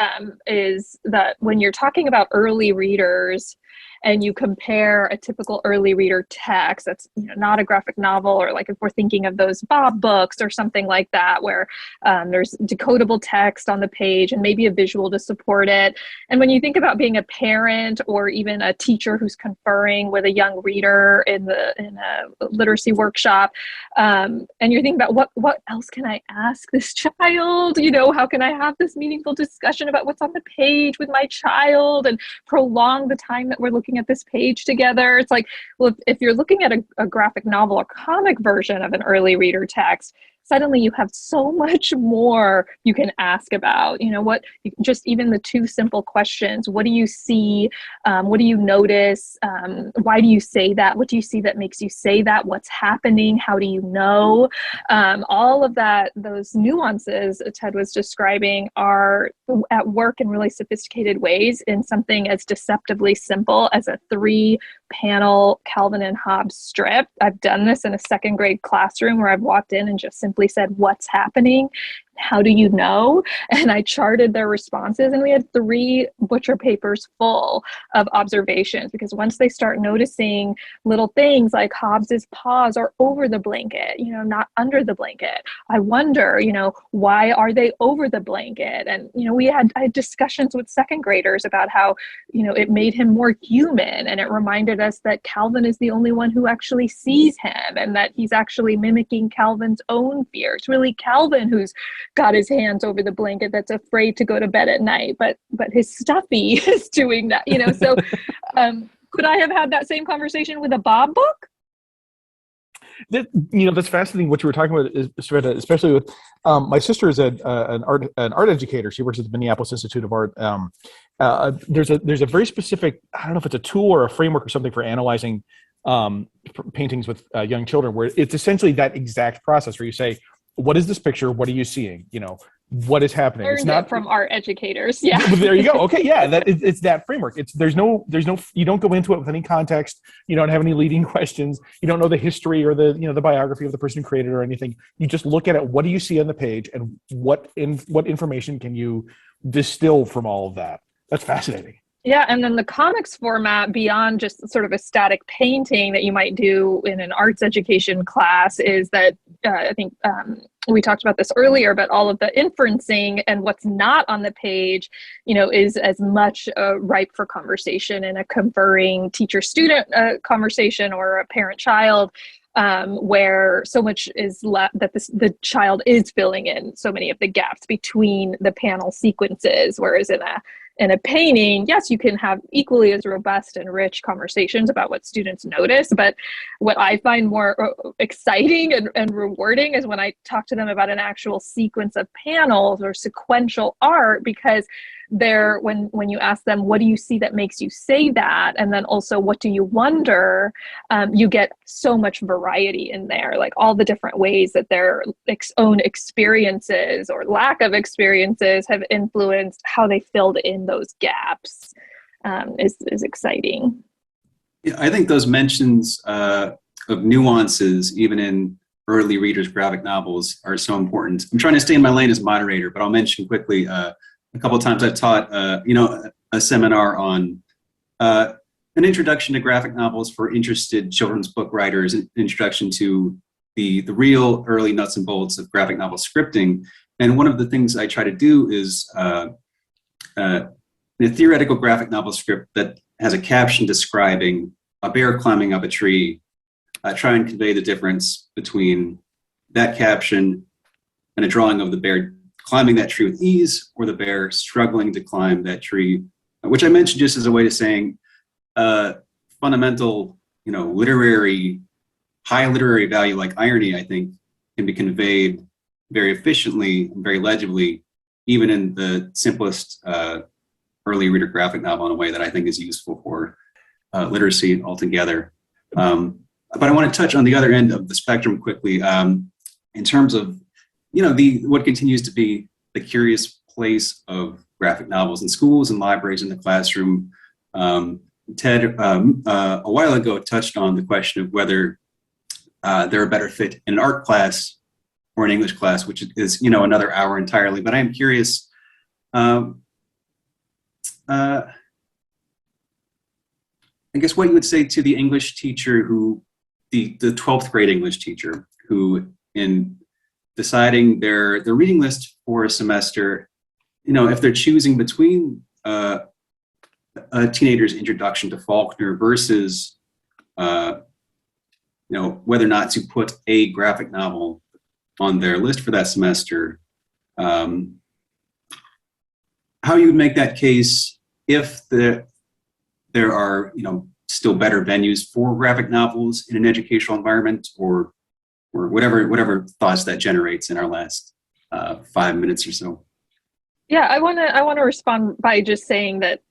S6: Is that when you're talking about early readers and you compare a typical early reader text that's not a graphic novel, or if we're thinking of those Bob books or something like that, where there's decodable text on the page and maybe a visual to support it. And when you think about being a parent or even a teacher who's conferring with a young reader in a literacy workshop, and you're thinking about what else can I ask this child? How can I have this meaningful discussion about what's on the page with my child and prolong the time that we're looking at this page together? It's if you're looking at a graphic novel or comic version of an early reader text, suddenly you have so much more you can ask about. Just even the two simple questions. What do you see? What do you notice? Why do you say that? What do you see that makes you say that? What's happening? How do you know? All of that, those nuances Ted was describing, are at work in really sophisticated ways in something as deceptively simple as a 3-panel Calvin and Hobbes strip. I've done this in a second grade classroom where I've walked in and just simply said, "What's happening? How do you know?" And I charted their responses, and we had 3 butcher papers full of observations, because once they start noticing little things like Hobbes's paws are over the blanket, not under the blanket. I wonder, why are they over the blanket? And, I had discussions with second graders about how, it made him more human, and it reminded us that Calvin is the only one who actually sees him, and that he's actually mimicking Calvin's own fear. It's really Calvin who's got his hands over the blanket, that's afraid to go to bed at night, but his stuffy is doing that, so could I have had that same conversation with a Bob book?
S5: That's fascinating what you were talking about, Shveta, especially with my sister is an art educator. She works at the Minneapolis Institute of Art. There's a very specific, I don't know if it's a tool or a framework or something for analyzing paintings with young children, where it's essentially that exact process where you say, what is this picture? What are you seeing? What is happening?
S6: Learned
S5: it's not
S6: from art educators. Yeah.
S5: There you go. Okay. Yeah. It's that framework. There's no, you don't go into it with any context. You don't have any leading questions. You don't know the history or the biography of the person who created it or anything. You just look at it. What do you see on the page, and what information can you distill from all of that? That's fascinating.
S6: Yeah, and then the comics format, beyond just sort of a static painting that you might do in an arts education class, is that I think we talked about this earlier, but all of the inferencing and what's not on the page, is as much ripe for conversation in a conferring teacher-student conversation or a parent-child, where so much is that the child is filling in so many of the gaps between the panel sequences, whereas in a painting, yes, you can have equally as robust and rich conversations about what students notice, but what I find more exciting and rewarding is when I talk to them about an actual sequence of panels or sequential art, because when you ask them, what do you see that makes you say that? And then also, what do you wonder? You get so much variety in there, like all the different ways that their own experiences or lack of experiences have influenced how they filled in those gaps. Is exciting.
S2: Yeah, I think those mentions of nuances, even in early readers' graphic novels, are so important. I'm trying to stay in my lane as moderator, but I'll mention quickly, a couple of times I've taught, a seminar on an introduction to graphic novels for interested children's book writers, an introduction to the real early nuts and bolts of graphic novel scripting. And one of the things I try to do is in a theoretical graphic novel script that has a caption describing a bear climbing up a tree, try and convey the difference between that caption and a drawing of the bear climbing that tree with ease, or the bear struggling to climb that tree, which I mentioned just as a way of saying fundamental, high literary value like irony, I think, can be conveyed very efficiently and very legibly, even in the simplest early reader graphic novel, in a way that I think is useful for literacy altogether. But I want to touch on the other end of the spectrum quickly, in terms of, what continues to be the curious place of graphic novels in schools and libraries in the classroom. Ted, a while ago, touched on the question of whether they're a better fit in an art class or an English class, which is, another hour entirely. But I am curious, I guess what you would say to the English teacher the 12th grade English teacher who, in deciding their reading list for a semester, if they're choosing between a teenager's introduction to Faulkner versus, whether or not to put a graphic novel on their list for that semester, how you would make that case if there are, still better venues for graphic novels in an educational environment, or whatever thoughts that generates in our last 5 minutes or so.
S6: Yeah, I want to respond by just saying that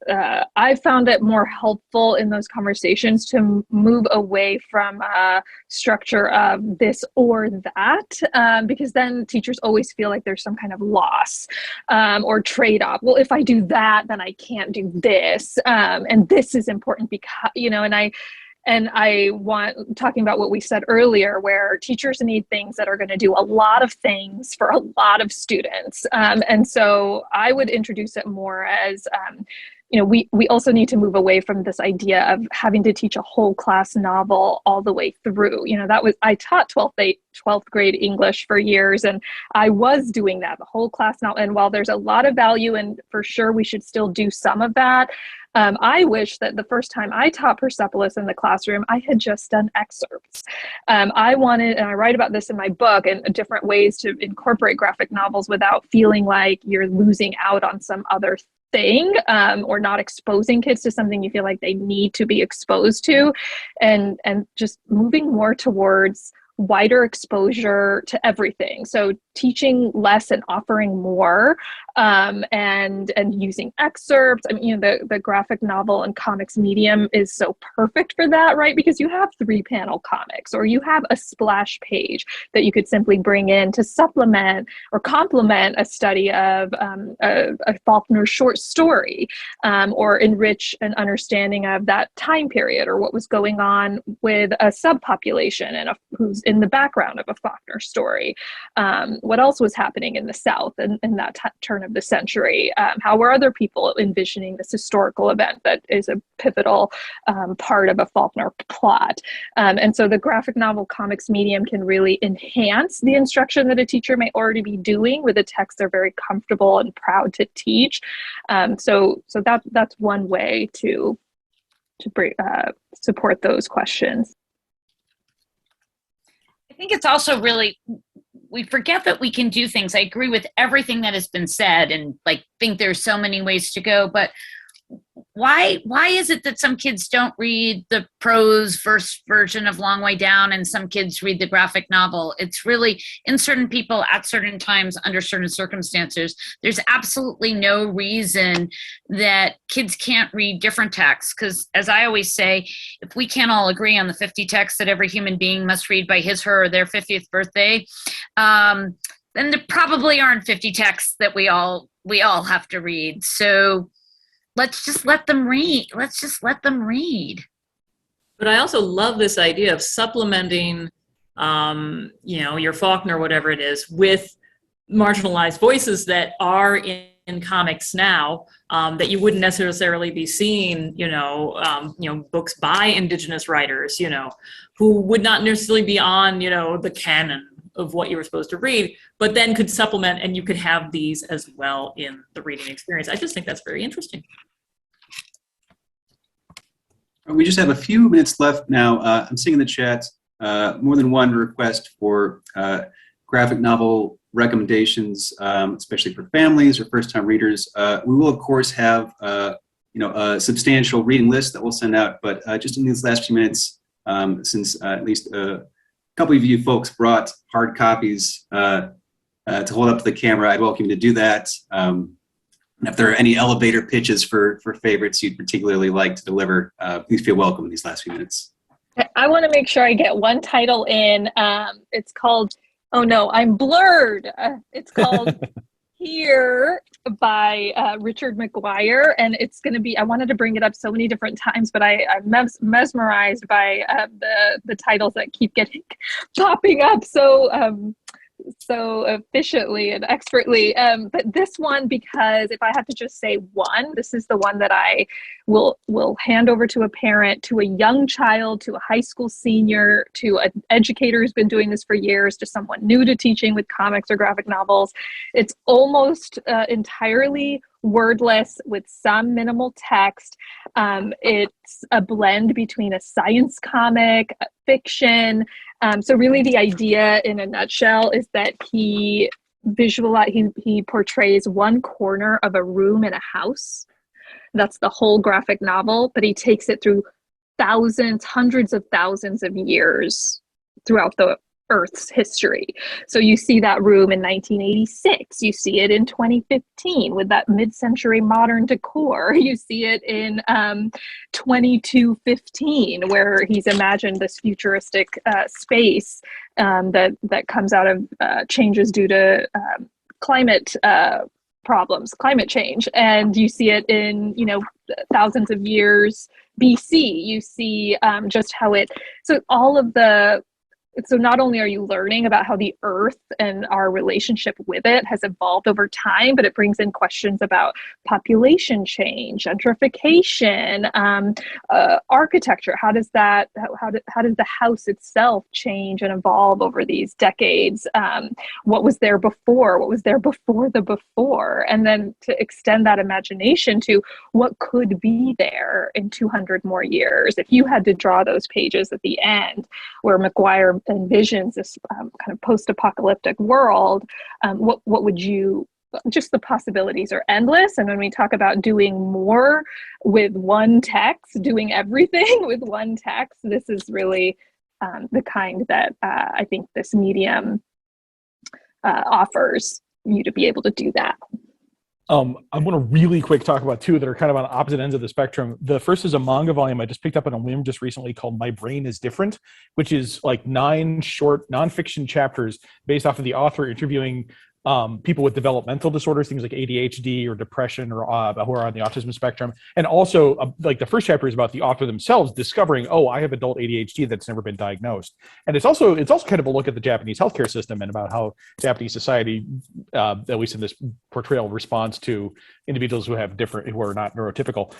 S6: I found it more helpful in those conversations to move away from a structure of this or that, because then teachers always feel like there's some kind of loss or trade-off. Well, if I do that, then I can't do this, and this is important because, and I want, talking about what we said earlier, where teachers need things that are going to do a lot of things for a lot of students. And so I would introduce it more as, we also need to move away from this idea of having to teach a whole class novel all the way through. I taught 12th grade English for years, and I was doing that, the whole class novel. And while there's a lot of value, and for sure we should still do some of that, I wish that the first time I taught Persepolis in the classroom, I had just done excerpts. I wanted, and I write about this in my book, and different ways to incorporate graphic novels without feeling like you're losing out on some other thing, or not exposing kids to something you feel like they need to be exposed to, and just moving more towards wider exposure to everything. So teaching less and offering more, and using excerpts. The graphic novel and comics medium is so perfect for that, right? Because you have 3-panel comics, or you have a splash page that you could simply bring in to supplement or complement a study of a Faulkner short story, or enrich an understanding of that time period, or what was going on with a subpopulation and who's in the background of a Faulkner story. What else was happening in the South in that turn of the century? How were other people envisioning this historical event that is a pivotal part of a Faulkner plot? And so the graphic novel comics medium can really enhance the instruction that a teacher may already be doing with a text they're very comfortable and proud to teach. So that's one way to support those questions.
S3: I think it's also really, we forget that we can do things. I agree with everything that has been said, and think there's so many ways to go, but why is it that some kids don't read the prose first version of Long Way Down and some kids read the graphic novel? It's really in certain people at certain times under certain circumstances. There's absolutely no reason that kids can't read different texts, because as I always say, if we can't all agree on the 50 texts that every human being must read by his, her, or their 50th birthday, then there probably aren't 50 texts that we all have to read. So let's just let them read. Let's just let them read.
S4: But I also love this idea of supplementing, your Faulkner, whatever it is, with marginalized voices that are in comics now, that you wouldn't necessarily be seeing, books by Indigenous writers, who would not necessarily be on, the canon of what you were supposed to read, but then could supplement, and you could have these as well in the reading experience. I just think that's very interesting.
S2: We just have a few minutes left now. I'm seeing in the chat more than one request for graphic novel recommendations, especially for families or first-time readers. We will, of course, have a substantial reading list that we'll send out. But just in these last few minutes, since at least a couple of you folks brought hard copies to hold up to the camera, I'd welcome you to do that. And if there are any elevator pitches for favorites you'd particularly like to deliver, please feel welcome in these last few minutes.
S6: I want to make sure I get one title in. It's called, oh no, I'm blurred. It's called Here by Richard McGuire. And it's going to be, I wanted to bring it up so many different times, but I'm mesmerized by the titles that keep getting popping up so efficiently and expertly. But this one, because if I had to just say one, this is the one that I will hand over to a parent, to a young child, to a high school senior, to an educator who's been doing this for years, to someone new to teaching with comics or graphic novels. It's almost entirely wordless with some minimal text. It's a blend between a science comic, fiction. So really the idea in a nutshell is that he portrays one corner of a room in a house. That's the whole graphic novel, but he takes it through thousands, hundreds of thousands of years throughout the Earth's history. So you see that room in 1986. You see it in 2015 with that mid-century modern decor. You see it in 2215, where he's imagined this futuristic space that comes out of changes due to climate problems, climate change. And you see it in, thousands of years BC. You see just how so not only are you learning about how the earth and our relationship with it has evolved over time, but it brings in questions about population change, gentrification, architecture. How does the house itself change and evolve over these decades? What was there before? What was there before the before? And then to extend that imagination to what could be there in 200 more years. If you had to draw those pages at the end where McGuire envisions this kind of post-apocalyptic world, what would you, just the possibilities are endless. And when we talk about doing more with one text, doing everything with one text, this is really the kind that I think this medium offers you to be able to do that.
S5: I want to really quick talk about two that are kind of on opposite ends of the spectrum. The first is a manga volume I just picked up on a whim just recently called My Brain is Different, which is like 9 short nonfiction chapters based off of the author interviewing people with developmental disorders, things like ADHD or depression, or who are on the autism spectrum. And also, like the first chapter is about the author themselves discovering, oh, I have adult ADHD that's never been diagnosed. And it's also kind of a look at the Japanese healthcare system and about how Japanese society, at least in this portrayal, responds to individuals who are not neurotypical.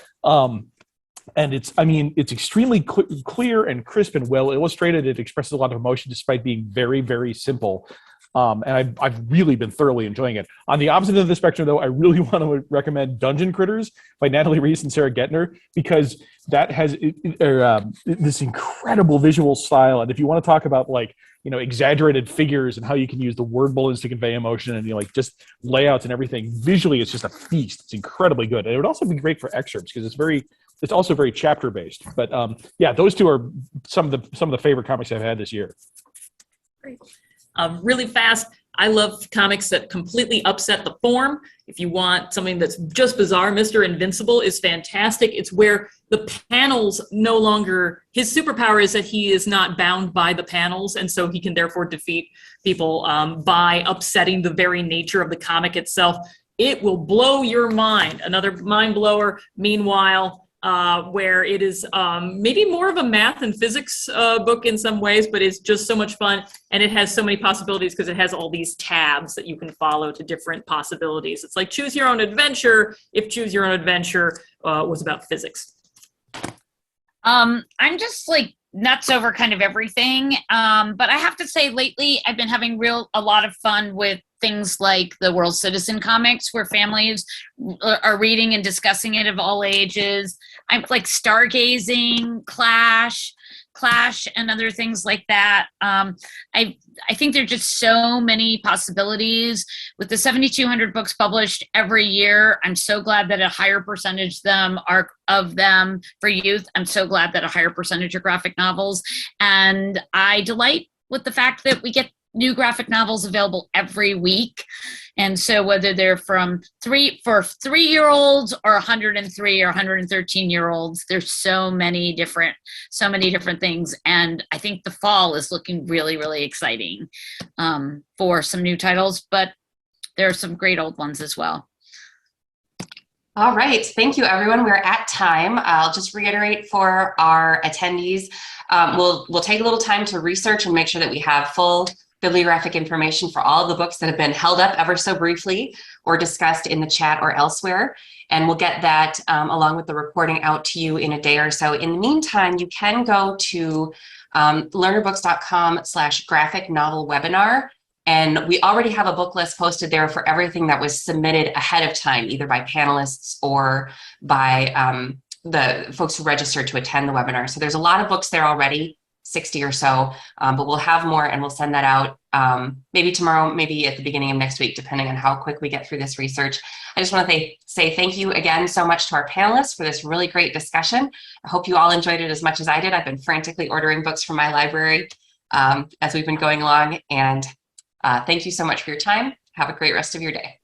S5: And it's extremely clear and crisp and well illustrated. It expresses a lot of emotion despite being very, very simple. And I've really been thoroughly enjoying it. On the opposite end of the spectrum, though, I really want to recommend Dungeon Critters by Natalie Reese and Sarah Gettner, because that has this incredible visual style. And if you want to talk about like, you know, exaggerated figures and how you can use the word balloons to convey emotion and, you know, like just layouts and everything, visually it's just a feast. It's incredibly good. And it would also be great for excerpts because it's also very chapter based. But yeah, those two are some of the favorite comics I've had this year.
S4: Great. Really fast, I love comics that completely upset the form. If you want something that's just bizarre, Mr. Invincible is fantastic. It's where the panels no longer, his superpower is that he is not bound by the panels, and so he can therefore defeat people by upsetting the very nature of the comic itself. It will blow your mind. Another mind blower, meanwhile, where it is maybe more of a math and physics book in some ways, but it's just so much fun. And it has so many possibilities because it has all these tabs that you can follow to different possibilities. It's like choose your own adventure if choose your own adventure was about physics.
S3: I'm just like nuts over kind of everything. But I have to say lately I've been having a lot of fun with things like the World Citizen comics where families are reading and discussing it of all ages. I'm like Stargazing, Clash and other things like that. I think there are just so many possibilities with the 7,200 books published every year. I'm so glad that a higher percentage of them for youth. I'm so glad that a higher percentage are graphic novels. And I delight with the fact that we get new graphic novels available every week. And so whether they're for 3-year-olds or 103 or 113-year-olds, there's so many different things. And I think the fall is looking really, really exciting for some new titles, but there are some great old ones as well.
S1: All right. Thank you, everyone. We're at time. I'll just reiterate for our attendees. We'll take a little time to research and make sure that we have full bibliographic information for all of the books that have been held up ever so briefly or discussed in the chat or elsewhere. And we'll get that along with the reporting out to you in a day or so. In the meantime, you can go to learnerbooks.com/graphic novel webinar. And we already have a book list posted there for everything that was submitted ahead of time, either by panelists or by the folks who registered to attend the webinar. So there's a lot of books there already, 60 or so, but we'll have more and we'll send that out maybe tomorrow, maybe at the beginning of next week, depending on how quick we get through this research. I just want to say thank you again so much to our panelists for this really great discussion. I hope you all enjoyed it as much as I did. I've been frantically ordering books from my library as we've been going along, and thank you so much for your time. Have a great rest of your day.